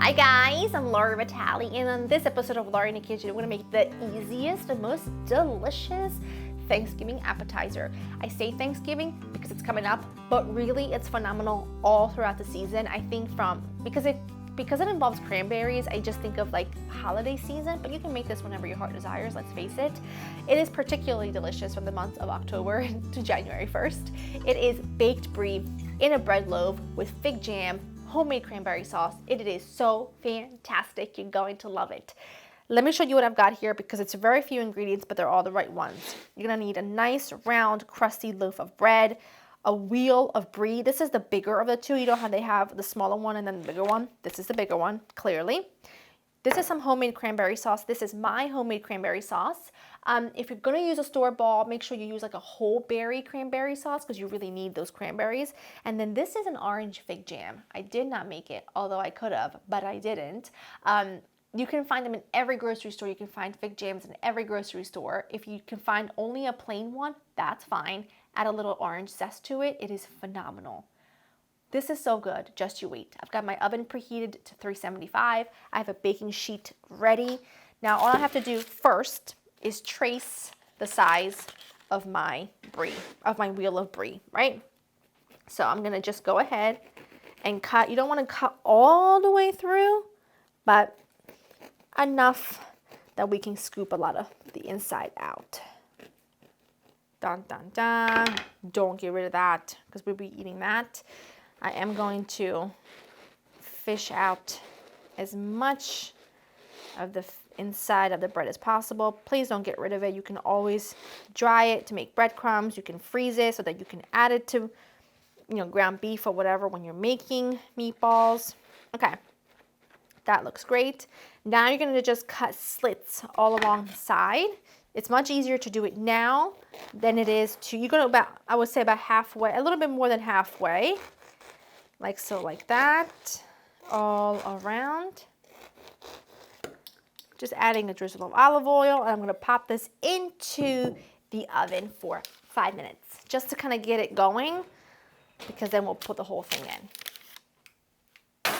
Hi guys, I'm Laura Vitale, and on this episode of Laura in the Kitchen, I'm gonna make the easiest and most delicious Thanksgiving appetizer. I say Thanksgiving because it's coming up, but really it's phenomenal all throughout the season. I think because it involves cranberries, I just think of like holiday season, but you can make this whenever your heart desires, let's face it. It is particularly delicious from the month of October to January 1st. It is baked brie in a bread loaf with fig jam, homemade cranberry sauce. It is so fantastic. You're going to love it. Let me show you what I've got here because it's very few ingredients, but they're all the right ones. You're gonna need a nice, round, crusty loaf of bread, a wheel of brie. This is the bigger of the two. You know how they have the smaller one and then the bigger one? This is the bigger one, clearly. This is some homemade cranberry sauce. This is my homemade cranberry sauce. If you're gonna use a store-bought, make sure you use like a whole berry cranberry sauce because you really need those cranberries. And then this is an orange fig jam. I did not make it, although I could have, but I didn't. You can find them in every grocery store. You can find fig jams in every grocery store. If you can find only a plain one, that's fine. Add a little orange zest to it. It is phenomenal. This is so good, just you wait. I've got my oven preheated to 375. I have a baking sheet ready. Now all I have to do first is trace the size of my brie, of my wheel of brie, right? So I'm gonna just go ahead and cut. You don't wanna cut all the way through, but enough that we can scoop a lot of the inside out. Dun, dun, dun. Don't get rid of that because we'll be eating that. I am going to fish out as much of the inside of the bread as possible. Please don't get rid of it. You can always dry it to make breadcrumbs. You can freeze it so that you can add it to, ground beef or whatever when you're making meatballs. Okay, that looks great. Now you're gonna just cut slits all along the side. It's much easier to do it now than it is to, you're gonna I would say about halfway, a little bit more than halfway. Like so, like that, all around. Just adding a drizzle of olive oil, and I'm gonna pop this into the oven for 5 minutes, just to kind of get it going, because then we'll put the whole thing in.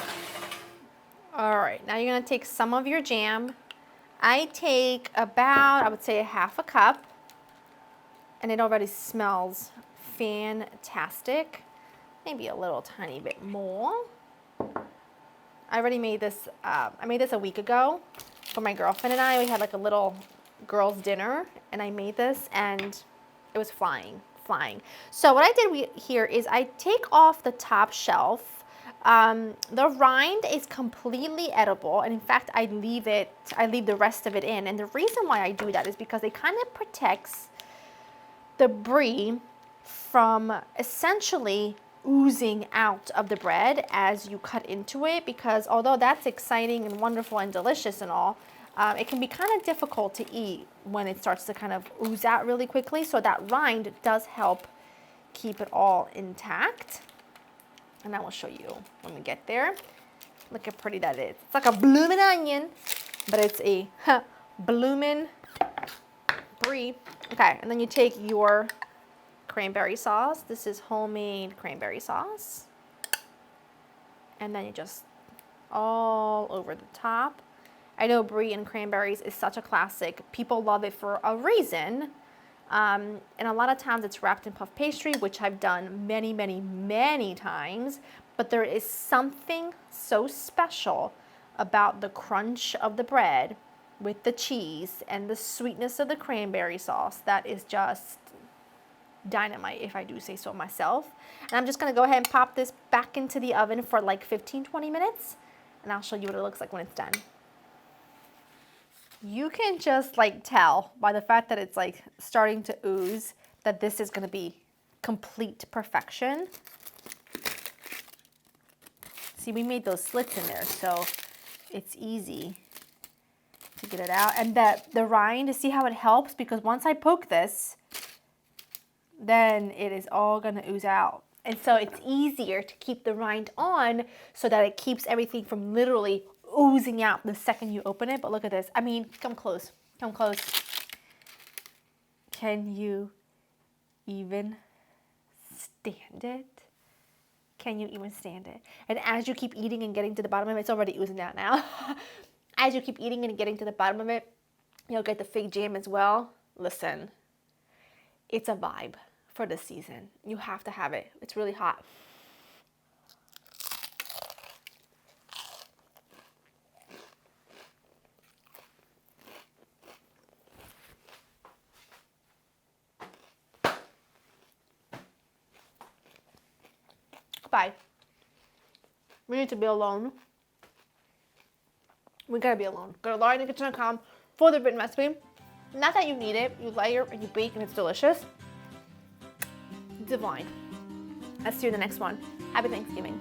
All right, now you're gonna take some of your jam. I take about, I would say, a half a cup, and it already smells fantastic. Maybe a little tiny bit more. I already made this, I made this a week ago for my girlfriend and I. We had like a little girls' dinner and I made this and it was flying. So what I did here is I take off the top shelf. The rind is completely edible, and in fact I leave the rest of it in. And the reason why I do that is because it kind of protects the brie from essentially oozing out of the bread as you cut into it, because although that's exciting and wonderful and delicious and all, it can be kind of difficult to eat when it starts to kind of ooze out really quickly. So that rind does help keep it all intact. And I will show you when we get there. Look how pretty that is. It's like a bloomin' onion, but it's a bloomin' brie. Okay, and then you take your cranberry sauce. This is homemade cranberry sauce. And then you just all over the top. I know brie and cranberries is such a classic. People love it for a reason. And a lot of times it's wrapped in puff pastry, which I've done many, many, many times. But there is something so special about the crunch of the bread with the cheese and the sweetness of the cranberry sauce that is just dynamite, if I do say so myself. And I'm just gonna go ahead and pop this back into the oven for like 15-20 minutes, and I'll show you what it looks like when it's done. You can just like tell by the fact that it's like starting to ooze that this is gonna be complete perfection. See, we made those slits in there, so it's easy to get it out. And the rind, see how it helps? Because once I poke this, then it is all gonna ooze out. And so it's easier to keep the rind on so that it keeps everything from literally oozing out the second you open it. But look at this. I mean, come close. Come close. Can you even stand it? Can you even stand it? And as you keep eating and getting to the bottom of it, it's already oozing out now. As you keep eating and getting to the bottom of it, you'll get the fig jam as well. Listen, it's a vibe for this season. You have to have it. It's really hot. Bye. We need to be alone. We gotta be alone. Go to laureandthekitchen.com for the written recipe. Not that you need it. You layer and you bake and it's delicious. Divine. I'll see you in the next one. Happy Thanksgiving.